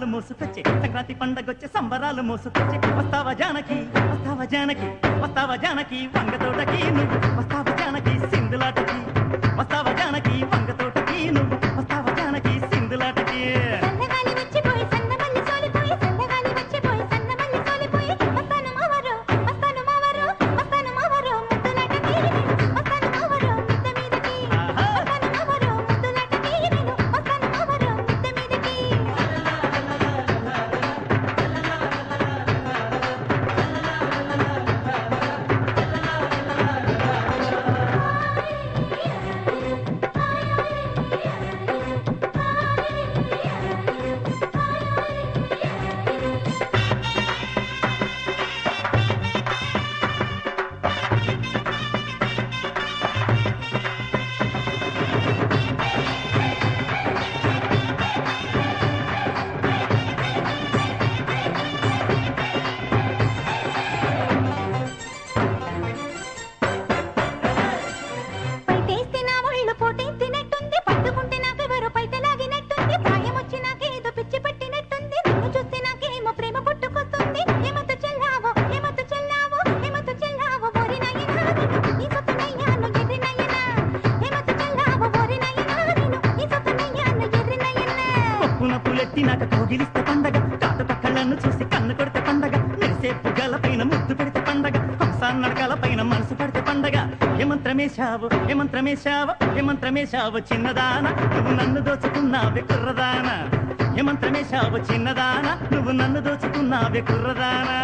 సంబరాలు మోసుకొచ్చే సంక్రాంతి పండగొచ్చే సంబరాలు మోసుకొచ్చే వస్తావా జానకి వస్తావా జానకి వస్తావా జానకి వంగతోటకి నువ్వు వస్తావా జానకి సింధులాటకి వస్తావా జానకి వంగతోటకి నువ్వు వస్తావా జానకి సింధులాటకి నాకు కోగిలిస్తే పండగ కాటు పక్కలను చూసి కన్ను కొడితే పండగ మెరిసే పుగ్గల పైన ముద్దు పెడితే పండగ హంసాన్ నడకల పైన మనసు పడితే పండగ ఏమంత్రమేశావు ఏమంత్రమేశావు ఏమంత్రమేశావు చిన్నదాన నువ్వు నన్ను దోచుకున్నావే కుర్రదాన ఏమంత్రమేశావు చిన్నదాన నువ్వు నన్ను దోచుకున్నావే కుర్రదానా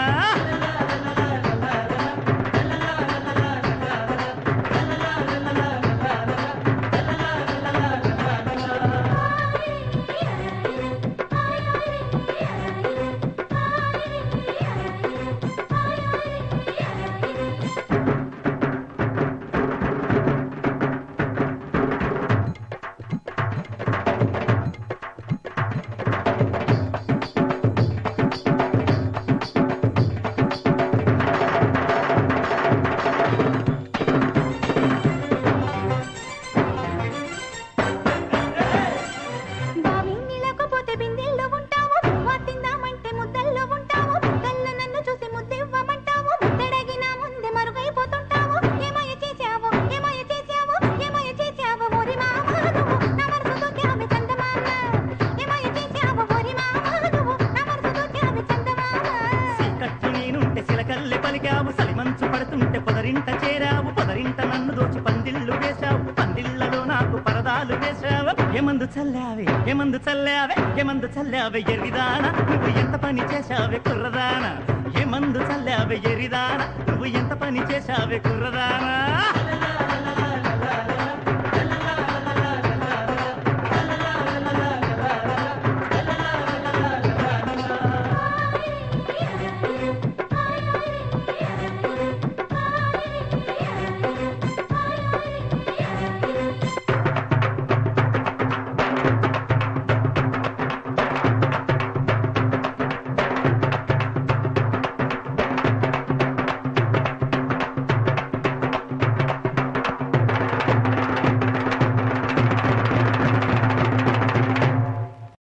సలిమంచు పడుతుంటే పొదరింట చేరావు పొదరింట నన్ను దోచి పందిళ్ళు వేశావు పందిళ్లలో నాకు పరదాలు వేశావు ఏమందు చల్లావే ఏమందు చల్లావే ఏమందు చల్లావే ఎరిదాన నువ్వు ఎంత పని చేశావే కుర్రదాన ఏమందు చల్లావే ఎరిదాన నువ్వు ఎంత పని చేశావే కుర్రదానా